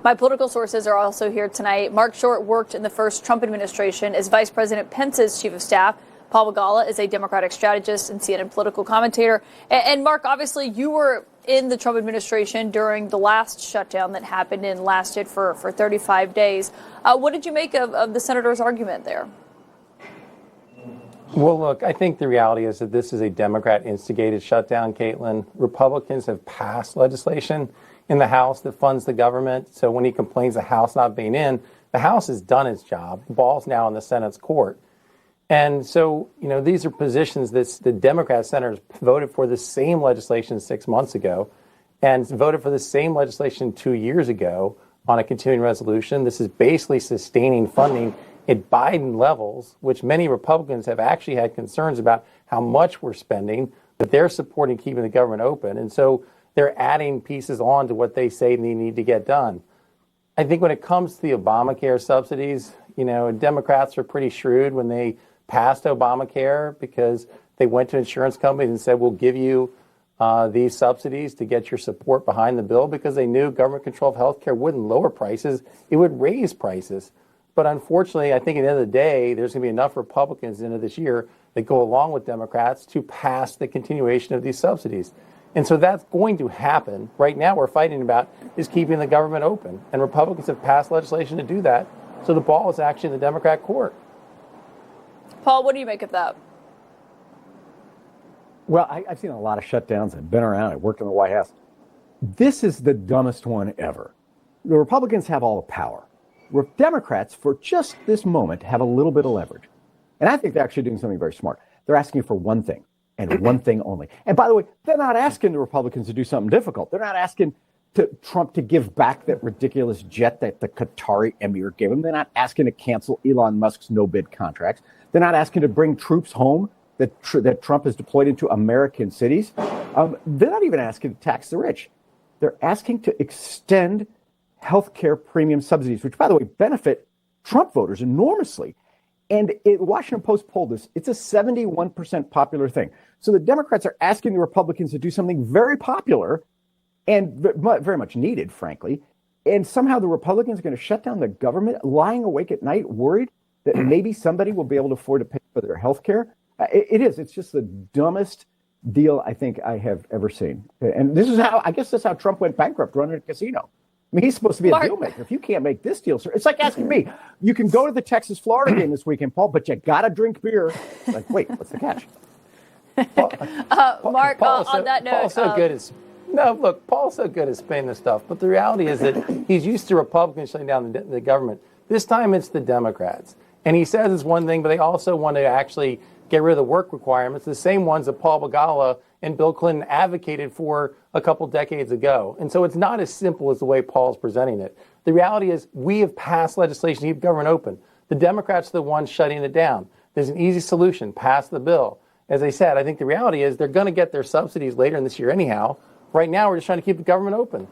My political sources are also here tonight. Mark Short worked in the first Trump administration as Vice President Pence's chief of staff. Paul Begala is a Democratic strategist and CNN political commentator. And Mark, obviously, you were in the Trump administration during the last shutdown that happened and lasted for 35 days. What did you make of the senator's argument there? Well, look, I think the reality is that this is a Democrat-instigated shutdown, Caitlin. Republicans have passed legislation in the House that funds the government. So when he complains the House not being in, the House has done its job. The ball's now in the Senate's court. And so, these are positions that the Democrat senators voted for the same legislation 6 months ago and voted for the same legislation 2 years ago on a continuing resolution. This is basically sustaining funding at Biden levels, which many Republicans have actually had concerns about how much we're spending, but they're supporting keeping the government open. And so they're adding pieces on to what they say they need to get done. I think when it comes to the Obamacare subsidies, Democrats are pretty shrewd when they passed Obamacare because they went to insurance companies and said, we'll give you these subsidies to get your support behind the bill, because they knew government control of health care wouldn't lower prices, it would raise prices. But unfortunately, I think at the end of the day, there's going to be enough Republicans at the end of this year that go along with Democrats to pass the continuation of these subsidies. And so that's going to happen. Right now, we're fighting about is keeping the government open. And Republicans have passed legislation to do that. So the ball is actually in the Democrat court. Paul, what do you make of that? Well, I've seen a lot of shutdowns. I've been around. I worked in the White House. This is the dumbest one ever. The Republicans have all the power. Democrats, for just this moment, have a little bit of leverage. And I think they're actually doing something very smart. They're asking for one thing, and one thing only. And by the way, they're not asking the Republicans to do something difficult. They're not asking Trump to give back that ridiculous jet that the Qatari emir gave him. They're not asking to cancel Elon Musk's no-bid contracts. They're not asking to bring troops home that Trump has deployed into American cities. They're not even asking to tax the rich. They're asking to extend health care premium subsidies, which, by the way, benefit Trump voters enormously. And Washington Post polled this. It's a 71% popular thing. So the Democrats are asking the Republicans to do something very popular and very much needed, frankly. And somehow the Republicans are going to shut down the government, lying awake at night, worried that maybe somebody will be able to afford to pay for their health care. It is. It's just the dumbest deal I think I have ever seen. And this is how Trump went bankrupt running a casino. I mean, he's supposed to be a deal maker. If you can't make this deal, sir, it's like asking me, you can go to the Texas-Florida game this weekend, Paul, but you got to drink beer. Like, wait, what's the catch? Mark, on that note. Paul's so good at spinning this stuff. But the reality is that he's used to Republicans shutting down the government. This time it's the Democrats. And he says it's one thing, but they also want to actually get rid of the work requirements, the same ones that Paul Begala and Bill Clinton advocated for a couple decades ago. And so it's not as simple as the way Paul's presenting it. The reality is we have passed legislation to keep government open. The Democrats are the ones shutting it down. There's an easy solution: pass the bill. As I said, I think the reality is they're going to get their subsidies later in this year anyhow. Right now, we're just trying to keep the government open.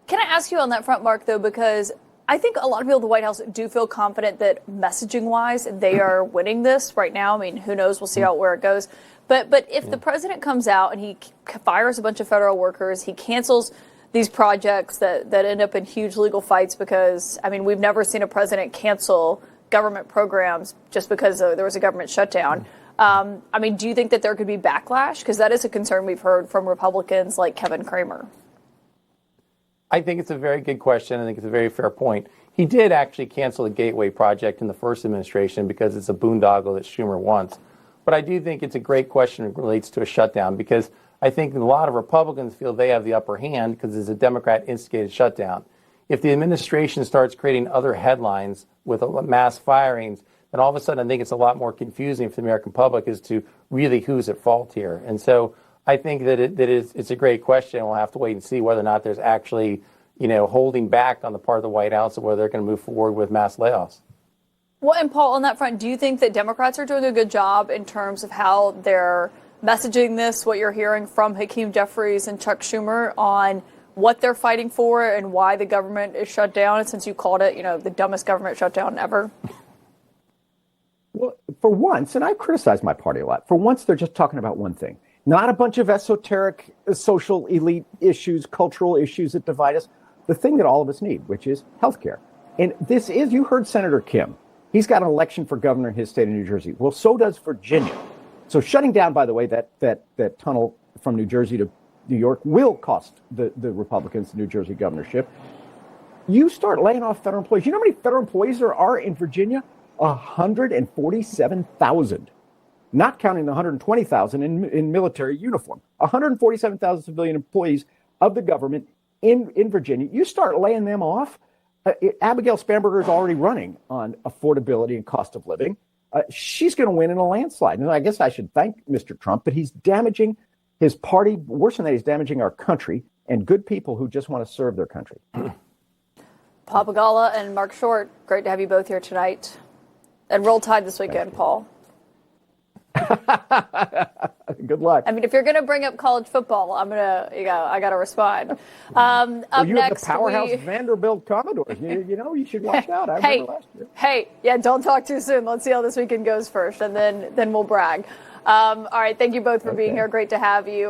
Can I ask you on that front, Mark, though, because I think a lot of people at the White House do feel confident that messaging-wise, they are winning this right now. I mean, who knows? We'll see where it goes. But if the president comes out and he fires a bunch of federal workers, he cancels these projects that end up in huge legal fights because, I mean, we've never seen a president cancel government programs just because there was a government shutdown. I mean, do you think that there could be backlash? Because that is a concern we've heard from Republicans like Kevin Cramer. I think it's a very good question. I think it's a very fair point. He did actually cancel the Gateway project in the first administration because it's a boondoggle that Schumer wants. But I do think it's a great question that relates to a shutdown, because I think a lot of Republicans feel they have the upper hand because it's a Democrat-instigated shutdown. If the administration starts creating other headlines with mass firings, then all of a sudden I think it's a lot more confusing for the American public as to really who's at fault here. And so I think that it's a great question. We'll have to wait and see whether or not there's actually, holding back on the part of the White House or whether they're going to move forward with mass layoffs. Well, and Paul, on that front, do you think that Democrats are doing a good job in terms of how they're messaging this, what you're hearing from Hakeem Jeffries and Chuck Schumer on what they're fighting for and why the government is shut down? And since you called it, the dumbest government shutdown ever. Well, for once, and I criticize my party a lot, for once they're just talking about one thing. Not a bunch of esoteric social elite issues, cultural issues that divide us. the thing that all of us need, which is health care. And this is, you heard Senator Kim. He's got an election for governor in his state of New Jersey. Well, so does Virginia. So shutting down, by the way, that tunnel from New Jersey to New York will cost the Republicans the New Jersey governorship. You start laying off federal employees. You know how many federal employees there are in Virginia? 147,000. Not counting the 120,000 in military uniform. 147,000 civilian employees of the government in Virginia. You start laying them off. Abigail Spanberger is already running on affordability and cost of living. She's going to win in a landslide. And I guess I should thank Mr. Trump, but he's damaging his party. Worse than that, he's damaging our country and good people who just want to serve their country. Paul Begala and Mark Short, great to have you both here tonight. And roll Tide this weekend, Paul. Good luck. I mean, if you're going to bring up college football, I got to respond. Well, up you next, have the powerhouse Vanderbilt Commodores. You should watch out. I remember last year. Yeah, don't talk too soon. Let's see how this weekend goes first, and then we'll brag. All right, thank you both for being here. Great to have you.